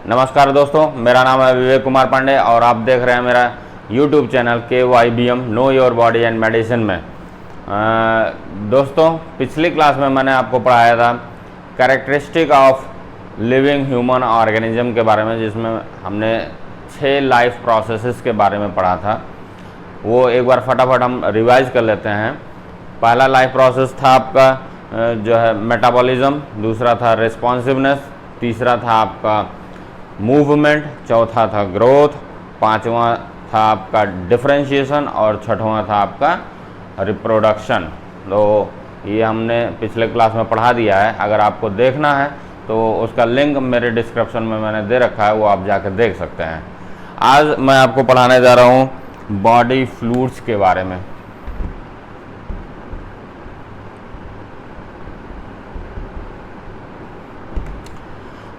नमस्कार दोस्तों, मेरा नाम है विवेक कुमार पांडे और आप देख रहे हैं मेरा YouTube channel KYBM know your body and medicine में। दोस्तों, पिछली क्लास में मैंने आपको पढ़ाया था characteristic of living human organism के बारे में, जिसमें हमने 6 लाइफ प्रोसेसेस के बारे में पढ़ा था। वो एक बार फटाफट हम रिवाइज कर लेते हैं। पहला लाइफ प्रोसेस था आपका जो है मेटाबॉलिज्म, दूसरा था रिस्पॉन्सिवनेस, तीसरा था आपका मूवमेंट, चौथा था ग्रोथ, पांचवा था आपका डिफरेंशिएशन और छठवां था आपका रिप्रोडक्शन। तो ये हमने पिछले क्लास में पढ़ा दिया है। अगर आपको देखना है तो उसका लिंक मेरे डिस्क्रिप्शन में मैंने दे रखा है, वो आप जाकर देख सकते हैं। आज मैं आपको पढ़ाने जा रहा हूँ बॉडी फ्लूइड्स के बारे में।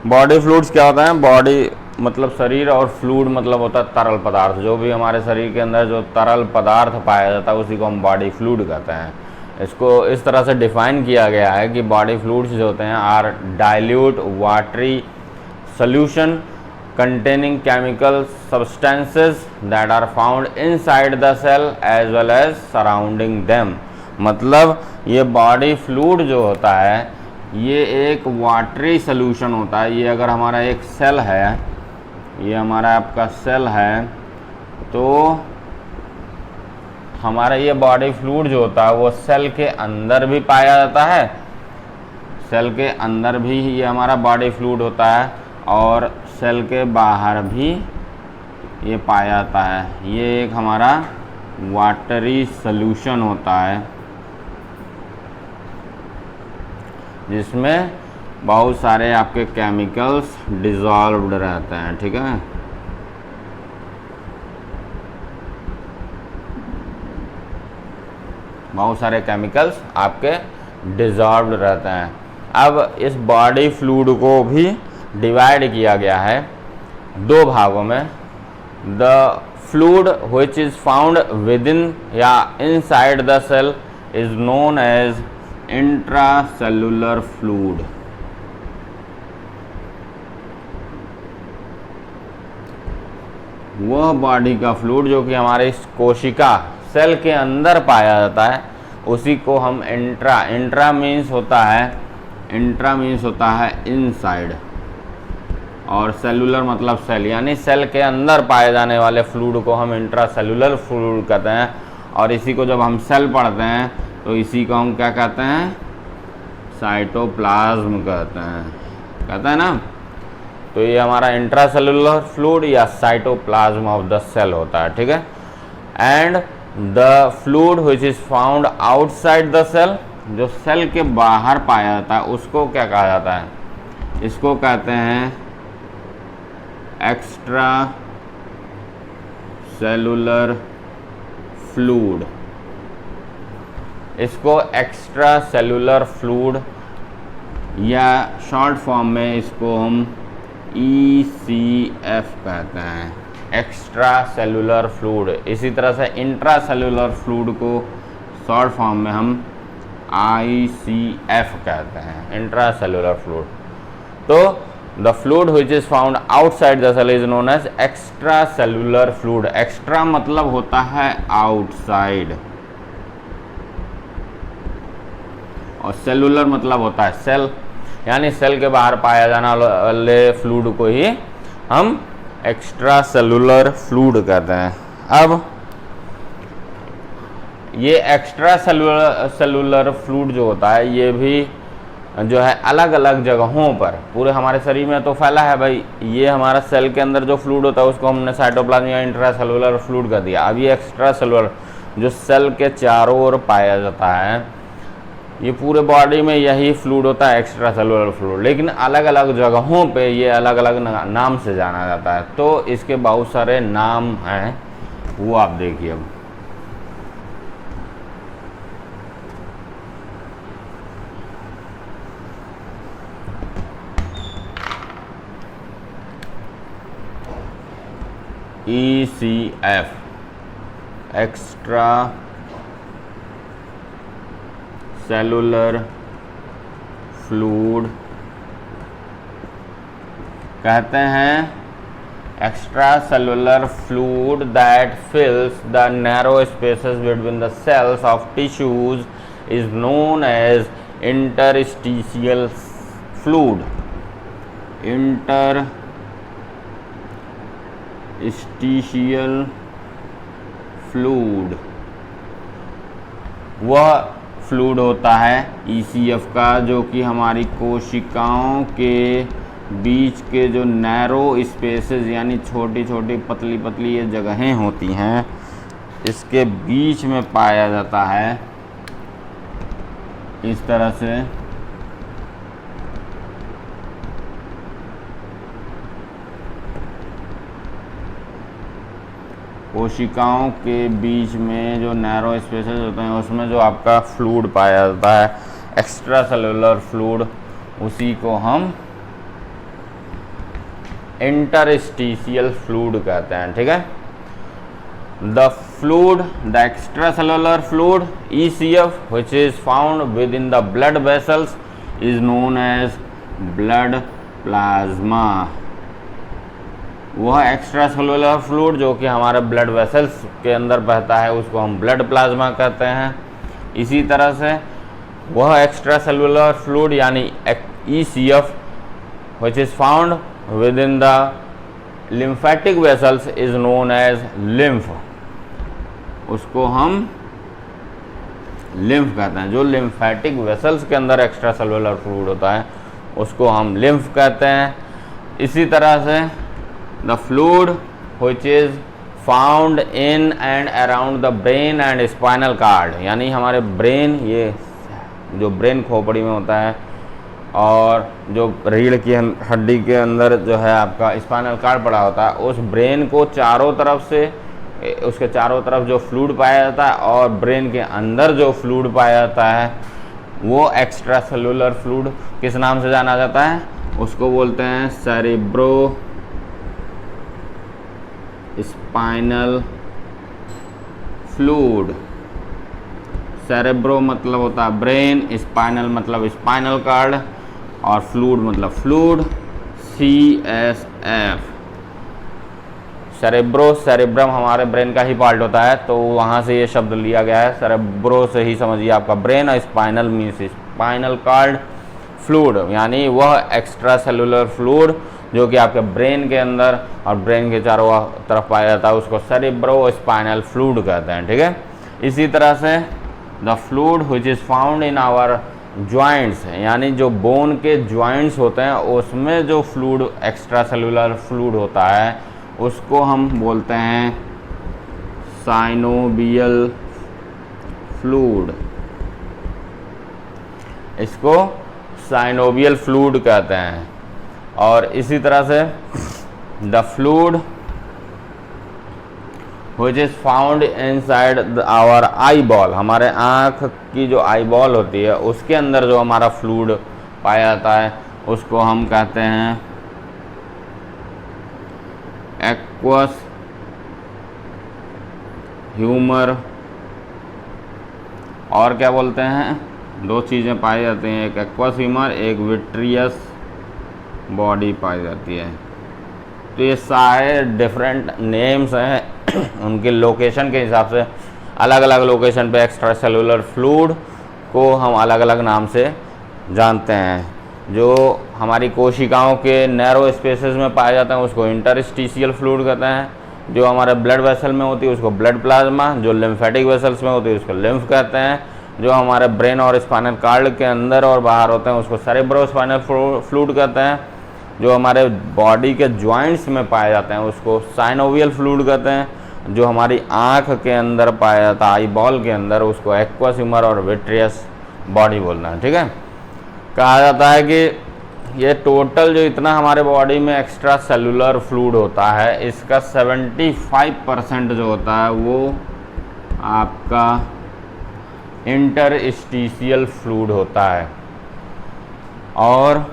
बॉडी फ्लूइड्स क्या होता है? बॉडी मतलब शरीर और फ्लूइड मतलब होता है तरल पदार्थ। जो भी हमारे शरीर के अंदर जो तरल पदार्थ पाया जाता है उसी को हम बॉडी फ्लूइड कहते हैं। इसको इस तरह से डिफाइन किया गया है कि बॉडी फ्लूइड्स जो होते हैं are dilute watery solution containing chemical substances that are found inside the cell as well as surrounding them। मतलब ये बॉडी फ्लूइड जो होता है ये एक वाटरी सोल्यूशन होता है। ये अगर हमारा एक सेल है, ये हमारा आपका सेल है, तो हमारा ये बॉडी फ्लूइड जो होता है वो सेल के अंदर भी पाया जाता है। सेल के अंदर भी ये हमारा बॉडी फ्लूइड होता है और सेल के बाहर भी ये पाया जाता है। ये एक हमारा वाटरी सॉल्यूशन होता है जिसमें बहुत सारे आपके केमिकल्स डिसॉल्व्ड रहते हैं। ठीक है, बहुत सारे केमिकल्स आपके डिसॉल्व्ड रहते हैं। अब इस बॉडी फ्लूइड को भी डिवाइड किया गया है 2 भागों में। The fluid which is found within या inside the cell is known as intracellular fluid. वह बॉडी का फ्लूइड जो कि हमारे इस कोशिका सेल के अंदर पाया जाता है उसी को हम इंट्रा मीन्स होता है इनसाइड, और सेलुलर मतलब सेल, यानी सेल के अंदर पाए जाने वाले फ्लूइड को हम इंट्रासेलुलर फ्लूइड कहते हैं। और इसी को जब हम सेल पढ़ते हैं तो इसी को हम क्या कहते हैं? साइटोप्लाज्म कहते हैं ना। तो ये हमारा इंट्रासेलुलर फ्लूइड या साइटोप्लाज्म ऑफ द सेल होता है। ठीक है, and the fluid which is found outside the cell, जो सेल के बाहर पाया जाता है उसको क्या कहा जाता है? इसको कहते हैं एक्स्ट्रा सेलुलर फ्लूइड। इसको एक्स्ट्रा सेलुलर फ्लूइड या शॉर्ट फॉर्म में इसको हम ECF कहते हैं, एक्स्ट्रा सेलुलर फ्लूइड। इसी तरह से इंट्रा सेलुलर फ्लूइड को शॉर्ट फॉर्म में हम ICF कहते हैं, इंट्रा सेलुलर फ्लूइड। तो the fluid which is found outside the cell is known as extracellular fluid. Extra मतलब होता है आउटसाइड और सेलुलर मतलब होता है सेल, यानी सेल के बाहर पाया जाने वाले फ्लूइड को ही हम एक्स्ट्रा सेलुलर फ्लूइड कहते हैं। अब ये एक्स्ट्रा सेलुलर फ्लूइड जो होता है ये भी जो है अलग अलग जगहों पर पूरे हमारे शरीर में तो फैला है। भाई ये हमारा सेल के अंदर जो फ्लूइड होता है उसको हमने साइटोप्लाज्म या इंट्रासेलुलर फ्लूइड कर दिया। अब ये एक्स्ट्रा सेलुलर जो सेल के चारों ओर पाया जाता है, ये पूरे बॉडी में यही फ्लूइड होता है एक्स्ट्रा सेलुलर फ्लूइड, लेकिन अलग अलग जगहों पे ये अलग अलग नाम से जाना जाता है। तो इसके बहुत सारे नाम हैं, वो आप देखिए। अब ECF एक्स्ट्रा सेलुलर फ्लूइड कहते हैं extracellular fluid that fills the narrow spaces between the cells of tissues is known as interstitial fluid. Interstitial fluid वह फ्लूइड होता है ECF का जो कि हमारी कोशिकाओं के बीच के जो नैरो स्पेसेस यानी छोटी छोटी पतली पतली ये जगहें होती हैं इसके बीच में पाया जाता है। इस तरह से कोशिकाओं के बीच में जो नैरो स्पेसेस होते हैं उसमें जो आपका फ्लूइड पाया जाता है एक्स्ट्रा सेलुलर फ्लूइड, उसी को हम इंटरस्टिशियल फ्लूइड कहते हैं। ठीक है, the fluid, the extra cellular fluid ECF which is found within the blood vessels is known as blood plasma। वह एक्स्ट्रा सेलुलर फ्लूइड जो कि हमारे ब्लड वेसल्स के अंदर बहता है उसको हम ब्लड प्लाज्मा कहते हैं। इसी तरह से वह एक्स्ट्रा सेलुलर फ्लूइड यानी ECF which is found within the lymphatic vessels is known as lymph। उसको हम lymph कहते हैं। जो lymphatic vessels के अंदर एक्स्ट्रा सेलुलर फ्लूइड होता है उसको हम lymph कहते हैं। इसी तरह से the fluid which is found in and around the brain and spinal cord, यानी हमारे ब्रेन, ये जो ब्रेन खोपड़ी में होता है और जो रीढ़ की हड्डी के अंदर जो है आपका स्पाइनल कार्ड पड़ा होता है, उस ब्रेन को चारों तरफ से, उसके चारों तरफ जो फ्लूइड पाया जाता है और ब्रेन के अंदर जो फ्लूइड पाया जाता है वो एक्स्ट्रा सेलुलर फ्लूइड किस नाम से जाना जाता है? उसको बोलते हैं सेरेब्रो स्पाइनल फ्लूइड। सेरेब्रो मतलब होता है ब्रेन, स्पाइनल मतलब स्पाइनल कार्ड और फ्लूइड मतलब फ्लूइड, CSF। सेरेब्रो, सेरेब्रम हमारे ब्रेन का ही पार्ट होता है तो वहाँ से ये शब्द लिया गया है। सेरेब्रो से ही समझिए आपका ब्रेन और spinal means spinal cord fluid, यानी वह एक्स्ट्रा सेलुलर फ्लूइड जो कि आपके ब्रेन के अंदर और ब्रेन के चारों तरफ पाया जाता है उसको सेरेब्रो स्पाइनल फ्लूइड कहते हैं। ठीक है, इसी तरह से the fluid which is found in our joints, यानी जो बोन के जॉइंट्स होते हैं उसमें जो फ्लूइड एक्स्ट्रा सेलुलर फ्लूइड होता है उसको हम बोलते हैं साइनोवियल फ्लूइड। इसको साइनोवियल फ्लूइड कहते हैं। और इसी तरह से the fluid which is found inside our eyeball, हमारे आँख की जो आई बॉल होती है उसके अंदर जो हमारा फ्लूइड पाया जाता है उसको हम कहते हैं एक्वस ह्यूमर। और क्या बोलते हैं? दो चीज़ें पाई जाती हैं, एक एक्वस ह्यूमर, एक विट्रियस बॉडी पाई जाती है। तो ये सारे डिफरेंट नेम्स हैं, उनके लोकेशन के हिसाब से अलग अलग लोकेशन पे एक्स्ट्रा सेलुलर फ्लूइड को हम अलग अलग नाम से जानते हैं। जो हमारी कोशिकाओं के नैरो स्पेसेस में पाए जाते हैं उसको इंटरस्टिशियल फ्लूइड कहते हैं। जो हमारे ब्लड वेसल में होती है उसको ब्लड प्लाज्मा, जो लिम्फेटिक वेसल्स में होती है उसको लिम्फ कहते हैं। जो हमारे ब्रेन और स्पाइनल कार्ड के अंदर और बाहर होते हैं उसको सेरेब्रो स्पाइनल फ्लूइड कहते हैं। जो हमारे बॉडी के जॉइंट्स में पाए जाते हैं उसको साइनोवियल फ्लूइड कहते हैं। जो हमारी आँख के अंदर पाया जाता है आई बॉल के अंदर उसको एक्वस ह्यूमर और विट्रियस बॉडी बोलना है। ठीक है, कहा जाता है कि ये टोटल जो इतना हमारे बॉडी में एक्स्ट्रा सेलुलर फ्लूइड होता है इसका 75% जो होता है वो आपका इंटरस्टिशियल फ्लूइड होता है और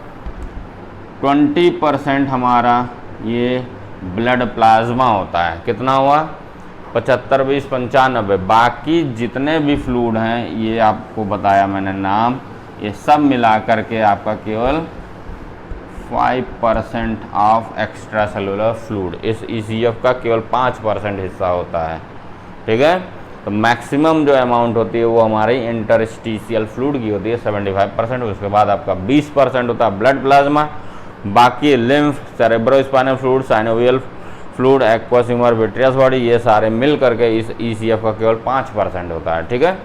20% हमारा ये ब्लड प्लाज्मा होता है। कितना हुआ? 75, 20, 95। बाकी जितने भी फ्लूइड हैं ये आपको बताया मैंने नाम, ये सब मिला करके आपका केवल 5% ऑफ एक्स्ट्रा सेलुलर फ्लूइड, इस ECF का केवल 5% हिस्सा होता है, ठीक है। तो मैक्सिमम जो अमाउंट होती है वो हमारी इंटरस्टिशियल फ्लूइड की होती है 75%। उसके बाद आपका 20% होता है ब्लड प्लाज्मा, बाकी lymph, cerebrospinal fluid, synovial fluid, aqueous humour, vitreous body, ये सारे मिल करके इस ECF का केवल 5% होता है, ठीक है।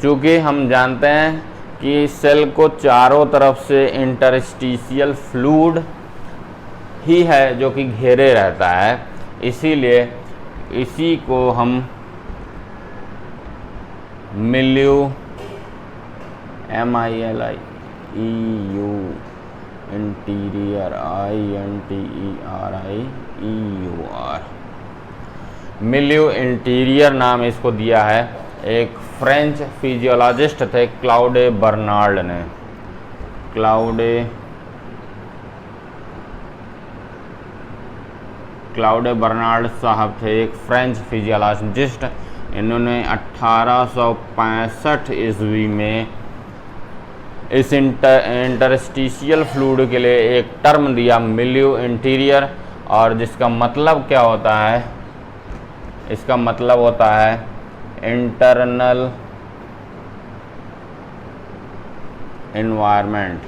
चूँकि हम जानते हैं कि सेल को चारों तरफ से इंटरस्टिशियल फ्लूइड ही है जो कि घेरे रहता है, इसीलिए इसी को हम milieu MILIEU interior INTERIEUR milieu interior नाम इसको दिया है। एक फ्रेंच फिजियोलॉजिस्ट थे क्लाउडे बर्नार्ड ने, क्लाउडे बर्नार्ड साहब थे एक फ्रेंच फिजियोलॉजिस्ट। इन्होंने 1865 ईस्वी में इस इंटरस्टिशियल फ्लूइड के लिए एक टर्म दिया मिल्यू इंटीरियर, और जिसका मतलब क्या होता है, इसका मतलब होता है internal environment.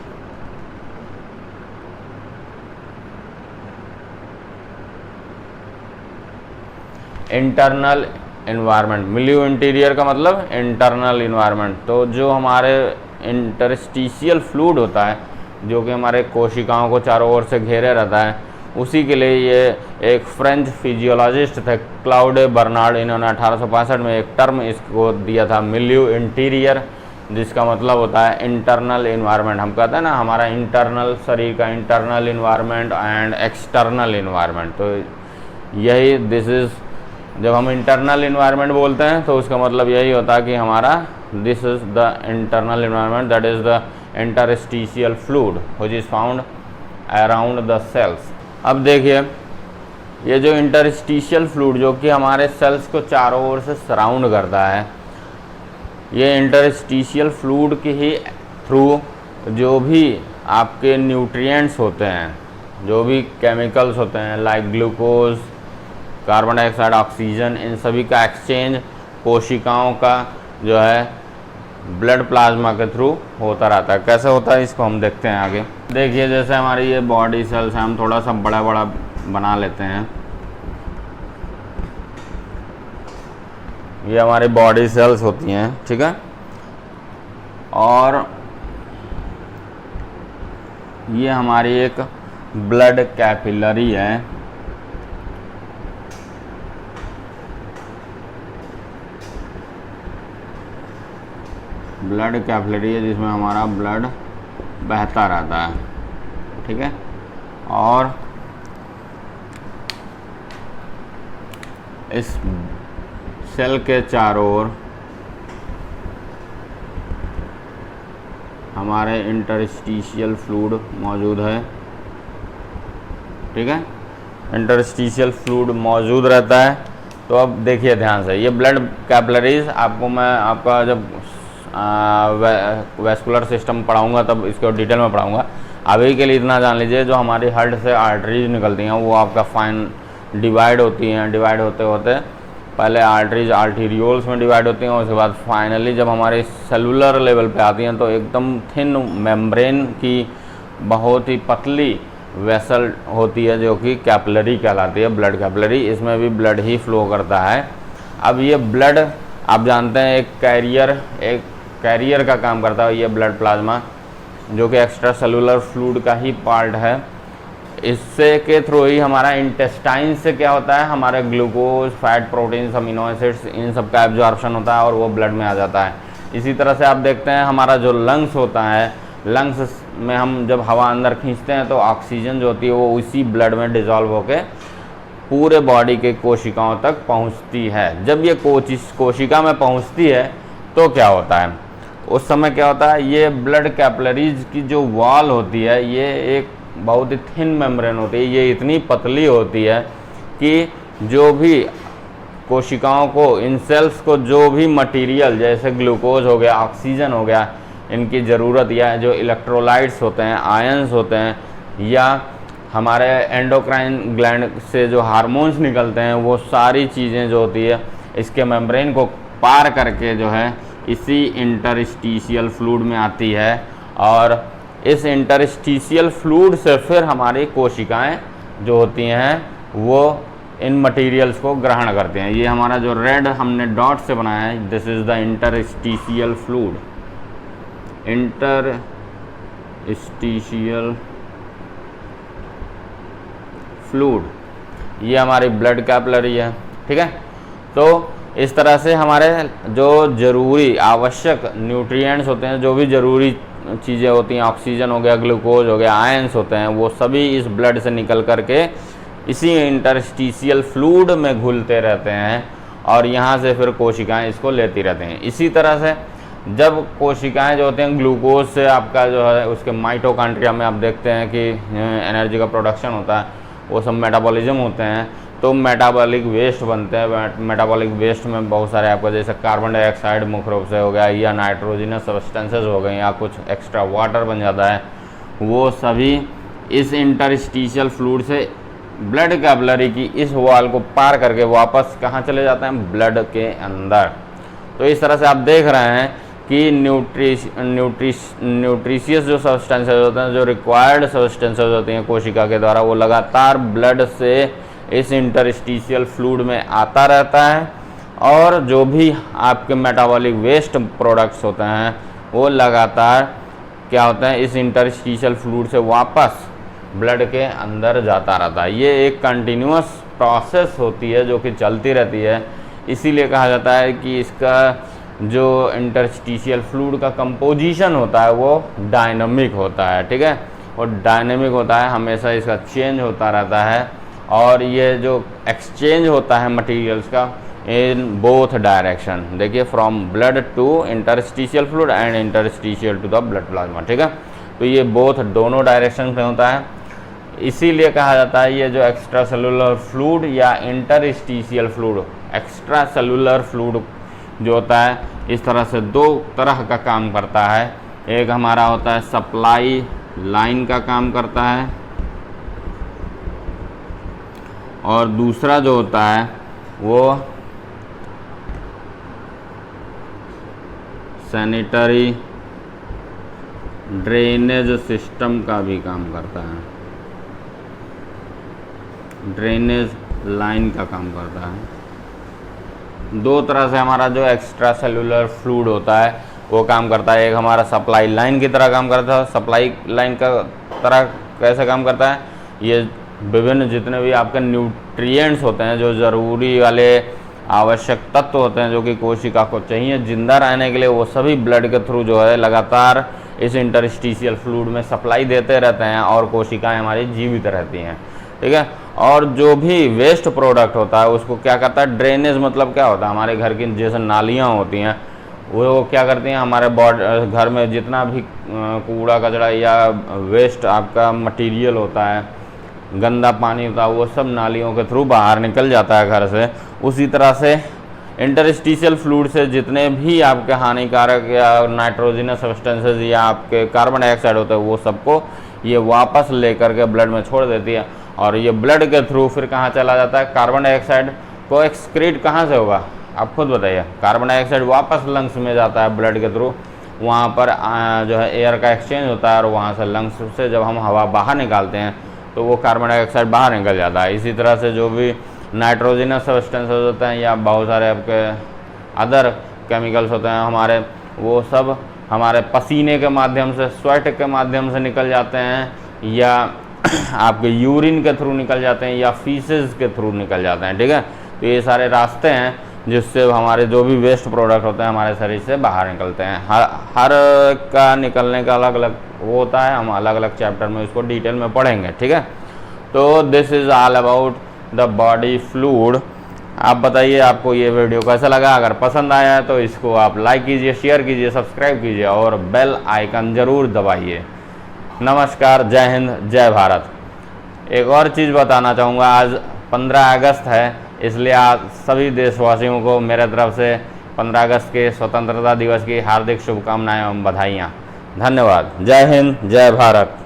Internal environment, milieu interior का मतलब इंटरनल एनवायरनमेंट। तो जो हमारे इंटरस्टिशियल फ्लूइड होता है जो कि हमारे कोशिकाओं को चारों ओर से घेरे रहता है, उसी के लिए ये एक फ्रेंच फिजियोलॉजिस्ट थे क्लाउडे बर्नार्ड। इन्होंने 1865 में एक टर्म इसको दिया था मिल्यू इंटीरियर, जिसका मतलब होता है इंटरनल एनवायरनमेंट। हम कहते हैं ना हमारा इंटरनल, शरीर का internal environment and external environment. तो यही दिस इज़, जब हम इंटरनल एनवायरनमेंट बोलते हैं तो उसका मतलब यही होता है कि हमारा this is the internal environment, that is the interstitial fluid which is found around the cells. अब देखिए, ये जो इंटरस्टिशियल फ्लूइड जो कि हमारे सेल्स को चारों ओर से सराउंड करता है, ये इंटरस्टिशियल फ्लूइड के ही थ्रू जो भी आपके न्यूट्रिएंट्स होते हैं, जो भी केमिकल्स होते हैं like glucose, carbon dioxide, oxygen, इन सभी का एक्सचेंज कोशिकाओं का जो है ब्लड प्लाज्मा के थ्रू होता रहता है। कैसे होता है इसको हम देखते हैं आगे। देखिए, जैसे हमारी ये बॉडी सेल्स हैं, हम थोड़ा सा बड़ा बड़ा बना लेते हैं। ये हमारी बॉडी सेल्स होती हैं, ठीक है। और ये हमारी एक ब्लड कैपिलरी है, ब्लड कैपिलरी है जिसमें हमारा ब्लड बहता रहता है, ठीक है। और इस सेल के चारों ओर हमारे इंटरस्टिशियल फ्लूइड मौजूद है, ठीक है। इंटरस्टिशियल फ्लूइड मौजूद रहता है। तो अब देखिए ध्यान से, ये ब्लड कैपिलरीज आपको मैं आपका जब वेस्कुलर सिस्टम पढ़ाऊंगा तब इसको डिटेल में पढ़ाऊंगा। अभी के लिए इतना जान लीजिए, जो हमारी हार्ट से आर्टरीज निकलती हैं वो आपका फाइन डिवाइड होती हैं। डिवाइड होते होते पहले आर्टरीज आर्टीरियोल्स में डिवाइड होती हैं, उसके बाद फाइनली जब हमारे सेलुलर लेवल पे आती हैं तो एकदम थिन मेम्ब्रेन की बहुत ही पतली वेसल होती है जो कि कैपिलरी कहलाती है, ब्लड कैपिलरी। इसमें भी ब्लड ही फ्लो करता है। अब ये ब्लड आप जानते हैं एक कैरियर का काम करता है, ये ब्लड प्लाज्मा जो कि एक्स्ट्रा सेलुलर फ्लूइड का ही पार्ट है। इससे के थ्रू ही हमारा इंटेस्टाइन से क्या होता है, हमारे glucose, fat, proteins, amino acids, इन सब का एब्जॉर्प्शन होता है और वो ब्लड में आ जाता है। इसी तरह से आप देखते हैं हमारा जो लंग्स होता है, लंग्स में हम जब हवा अंदर खींचते हैं तो ऑक्सीजन जो होती है वो उसी ब्लड में डिजॉल्व होकर पूरे बॉडी के कोशिकाओं तक पहुंचती है। जब ये कोशिका में पहुंचती है तो क्या होता है, उस समय क्या होता है, ये ब्लड कैपिलरीज की जो वॉल होती है ये एक बहुत ही थिन मेम्ब्रेन होती है। ये इतनी पतली होती है कि जो भी कोशिकाओं को, इन सेल्स को जो भी मटेरियल जैसे ग्लूकोज हो गया, ऑक्सीजन हो गया, इनकी ज़रूरत, या जो इलेक्ट्रोलाइट्स होते हैं, आयंस होते हैं, या हमारे एंडोक्राइन ग्लैंड से जो हार्मोन्स निकलते हैं, वो सारी चीज़ें जो होती है इसके मेम्ब्रेन को पार करके जो है इसी इंटरस्टिशियल फ्लूइड में आती है, और इस इंटरस्टिशियल फ्लूइड से फिर हमारी कोशिकाएं जो होती हैं वो इन मटेरियल्स को ग्रहण करते हैं। ये हमारा जो रेड हमने डॉट से बनाया है, this is the interstitial fluid, interstitial fluid, ये हमारी ब्लड कैपिलरी है। ठीक है, तो इस तरह से हमारे जो ज़रूरी आवश्यक न्यूट्रिएंट्स होते हैं, जो भी ज़रूरी चीज़ें होती हैं, ऑक्सीजन हो गया, ग्लूकोज हो गया, आयंस होते हैं, वो सभी इस ब्लड से निकल करके इसी इंटरस्टिशियल फ्लूइड में घुलते रहते हैं, और यहाँ से फिर कोशिकाएं इसको लेती रहती हैं। इसी तरह से जब कोशिकाएं जो होते हैं ग्लूकोज से आपका जो है उसके माइटोकॉन्ड्रिया में आप देखते हैं कि एनर्जी का प्रोडक्शन होता है, वो सब मेटाबॉलिज्म होते हैं, तो मेटाबॉलिक वेस्ट बनते हैं। मेटाबॉलिक वेस्ट में बहुत सारे आपका जैसे कार्बन डाइऑक्साइड मुख्य रूप से हो गया, या नाइट्रोजनस सब्सटेंसेस हो गए, या कुछ एक्स्ट्रा वाटर बन जाता है, वो सभी इस इंटरस्टिशियल फ्लूइड से ब्लड कैपिलरी की इस वॉल को पार करके वापस कहाँ चले जाते हैं, ब्लड के अंदर। तो इस तरह से आप देख रहे हैं कि न्यूट्रिशियस जो सब्सटेंसेस होते हैं, जो रिक्वायर्ड सब्सटेंसेस होती हैं कोशिका के द्वारा, वो लगातार ब्लड से इस इंटरस्टिशियल फ्लूइड में आता रहता है, और जो भी आपके मेटाबॉलिक वेस्ट प्रोडक्ट्स होते हैं वो लगातार क्या होता है, इस इंटरस्टिशियल फ्लूइड से वापस ब्लड के अंदर जाता रहता है। ये एक कंटिन्यूअस प्रोसेस होती है जो कि चलती रहती है, इसीलिए कहा जाता है कि इसका जो इंटरस्टिशियल फ्लूइड का कंपोजिशन होता है वो डायनामिक होता है। ठीक है, और डायनामिक होता है, हमेशा इसका चेंज होता रहता है, और ये जो एक्सचेंज होता है मटेरियल्स का इन बोथ डायरेक्शन, देखिए from blood to interstitial fluid and interstitial to the blood plasma. ठीक है, तो ये बोथ दोनों डायरेक्शन में होता है, इसीलिए कहा जाता है ये जो एक्स्ट्रा सेलुलर फ्लूइड या interstitial fluid, extra cellular fluid जो होता है इस तरह से दो तरह का काम करता है। एक हमारा होता है सप्लाई लाइन का काम करता है, और दूसरा जो होता है वो सैनिटरी ड्रेनेज सिस्टम का भी काम करता है, ड्रेनेज लाइन का काम करता है। दो तरह से हमारा जो एक्स्ट्रा सेलुलर फ्लूइड होता है वो काम करता है। एक हमारा सप्लाई लाइन की तरह काम करता है। सप्लाई लाइन का तरह कैसे काम करता है, ये विभिन्न जितने भी आपके न्यूट्रिएंट्स होते हैं, जो ज़रूरी वाले आवश्यक तत्व होते हैं जो कि कोशिका को चाहिए जिंदा रहने के लिए, वो सभी ब्लड के थ्रू जो है लगातार इस इंटरस्टिशियल फ्लूइड में सप्लाई देते रहते हैं, और कोशिकाएं हमारी जीवित रहती हैं। ठीक है, और जो भी वेस्ट प्रोडक्ट होता है उसको क्या करता है, ड्रेनेज मतलब क्या होता है, हमारे घर की जैसे नालियाँ होती हैं वो क्या करती हैं, हमारे घर में जितना भी कूड़ा कचरा या वेस्ट आपका मटेरियल होता है, गंदा पानी होता है, वो सब नालियों के थ्रू बाहर निकल जाता है घर से। उसी तरह से इंटरस्टिशियल फ्लूइड से जितने भी आपके हानिकारक या नाइट्रोजनस सब्सटेंसेस या आपके कार्बन डाइऑक्साइड होते हैं वो सबको ये वापस लेकर के ब्लड में छोड़ देती है, और ये ब्लड के थ्रू फिर कहाँ चला जाता है, कार्बन डाइऑक्साइड को एक्सक्रीट कहाँ से होगा, आप खुद बताइए। कार्बन डाइऑक्साइड वापस लंग्स में जाता है ब्लड के थ्रू, वहाँ पर जो है एयर का एक्सचेंज होता है, और वहाँ से लंग्स से जब हम हवा बाहर निकालते हैं तो वो कार्बन डाइऑक्साइड बाहर निकल जाता है। इसी तरह से जो भी नाइट्रोजनस सब्सटेंसेस होते हैं या बहुत सारे आपके अदर केमिकल्स होते हैं हमारे, वो सब हमारे पसीने के माध्यम से, स्वेट के माध्यम से निकल जाते हैं, या आपके यूरिन के थ्रू निकल जाते हैं, या फीसेस के थ्रू निकल जाते हैं। ठीक है, तो ये सारे रास्ते हैं जिससे हमारे जो भी वेस्ट प्रोडक्ट होते हैं हमारे शरीर से बाहर निकलते हैं। हर का निकलने का अलग अलग वो होता है, हम अलग अलग चैप्टर में इसको डिटेल में पढ़ेंगे। ठीक है, तो this is all about the body fluid. आप बताइए आपको ये वीडियो कैसा लगा, अगर पसंद आया है तो इसको आप लाइक कीजिए, शेयर कीजिए, सब्सक्राइब कीजिए, और बेल आइकन ज़रूर दबाइए। नमस्कार, जय हिंद, जय भारत। एक और चीज़ बताना चाहूँगा, आज 15 अगस्त है, इसलिए आज सभी देशवासियों को मेरे तरफ से 15 अगस्त के स्वतंत्रता दिवस की हार्दिक शुभकामनाएं एवं बधाइयाँ। धन्यवाद। जय हिंद, जय भारत।